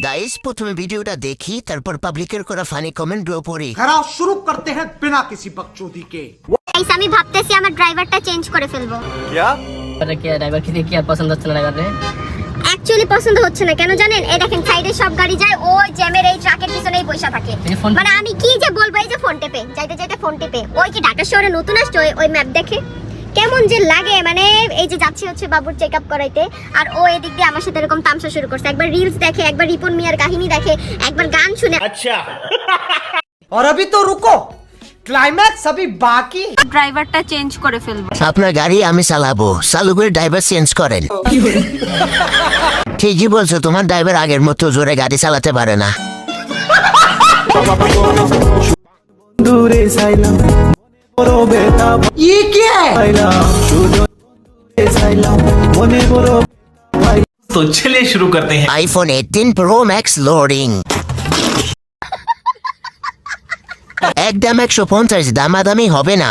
Guys প্রথমে ভিডিওটা দেখি তারপর পাবলিকের করা ফানি কমেন্ট ড্র পড়ি। खराब शुरू करते हैं बिना किसी बकचोदी के। গাইস আমি ভাবতেছি আমার ড্রাইভারটা চেঞ্জ করে ফেলবো। মানে কি ড্রাইভার কি আর পছন্দ হচ্ছে না ড্রাইভারে? অ্যাকচুয়ালি পছন্দ হচ্ছে না কেন জানেন? এই দেখেন সাইডে সব গাড়ি যায়, ওই জ্যামের এই ট্রাকের পিছনেই বসে থাকে। মানে আমি কি যে বলবো, এই যে ফোন টেপে যাইতে যাইতে ফোন টেপে। ওই কি ঢাকা শহরে নতুন আসছে, ওই ম্যাপ দেখে কেমন যে লাগে। মানে এই যে যাচ্ছি হচ্ছে বাবুর চেকআপ করাইতে, আর ও এদিক দিয়ে আমার সাথে এরকম তামসা শুরু করছে। একবার রিলস দেখে, একবার রিপন মিয়ার কাহিনী দেখে, একবার গান শুনে। अच्छा और अभी तो रुको, क्लाइमैक्स अभी बाकी। ড্রাইভারটা চেঞ্জ করে ফেলবো। আপনার গাড়ি আমি চালাবো, চালু করে ড্রাইভার চেঞ্জ করেন। ঠিকই বলছো, তোমার ড্রাইভার আগের মতো জোরে গাড়ি চালাতে পারে না। ये क्या है? तो चलिए शुरू करते हैं। IPhone 18 pro max loading. একদম 150, দামাদামি হবে না।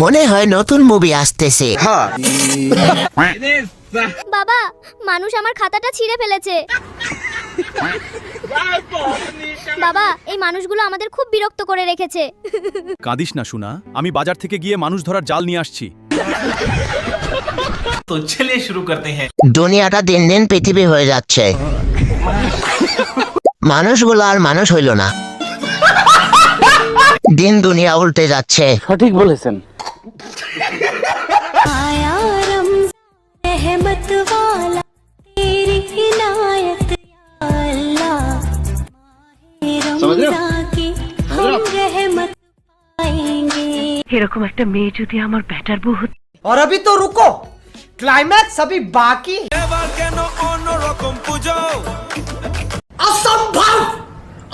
মনে হয় নতুন মুভি আসতেছে। বাবা, মানুষ আমার খাতাটা ছিঁড়ে ফেলেছে। বাবা, এই মানুষগুলো আমাদের খুব বিরক্ত করে রেখেছে। কাঁদিস না সোনা, আমি বাজার থেকে গিয়ে মানুষ ধরার জাল নিয়ে আসছি। तो चलिए शुरू करते हैं। দুনিয়াটা দিন দিন পৃথিবী হয়ে যাচ্ছে, মানুষগুলো আর মানুষ হইল না। দিন দুনিয়া উল্টে যাচ্ছে। সঠিক বলেছেন। এরকম একটা মেয়ে যদি আমার ব্যাটার বউ হতো। और अभी तो रुको, क्लाइमैक्स अभी बाकी। असंभव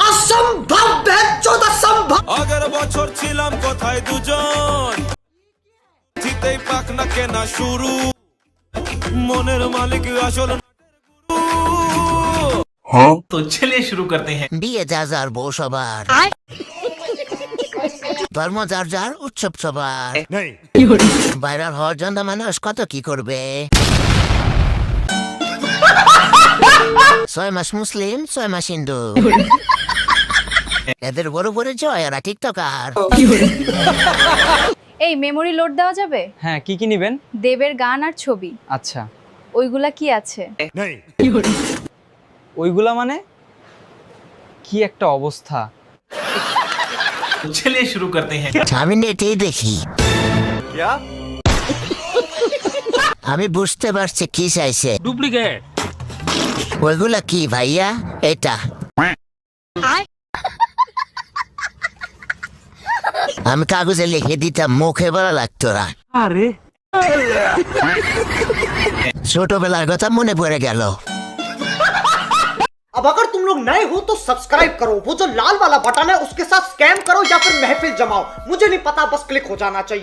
असंभव बेचोद असंभव। আগের বছর ছিলাম কোথায় দুজন, জিতেই পাক না কেনা শুরু, মনের মালিক আসল। तो चलिए शुरू करते हैं। বিয়ে যার যার, বউ সবার, ধর্ম যার যার, উৎসব সবার। ভাইরাল হওয়ার জন্য মানুষ কত কি করবে। 6 মাস মুসলিম, 6 মাস হিন্দু। এদের বড় বড় জয়, এরা টিকটকার। এই মেমরি লোড দেওয়া যাবে? হ্যাঁ, কি কি নেবেন? দেবের গান আর ছবি। আচ্ছা, ওইগুলা কি আছে? ওইগুলা মানে কি একটা অবস্থা। तो चलिए शुरू करते हैं। আমি নেটেই দেখি। আমি বুঝতে পারছি কি চাইছে। ডুপ্লিকেট। ওইগুলা কি ভাইয়া? এটা আমি কাগজে লিখে দিতাম, মুখে বলা লাগতো না। আরে ছোটবেলার কথা মনে পড়ে গেল। अब अगर तुम लोग नए हो तो सब्सक्राइब करो, वो जो लाल वाला बटन है उसके साथ स्कैम करो या फिर महफिल जमाओ, मुझे नहीं पता, बस क्लिक हो जाना चाहिए।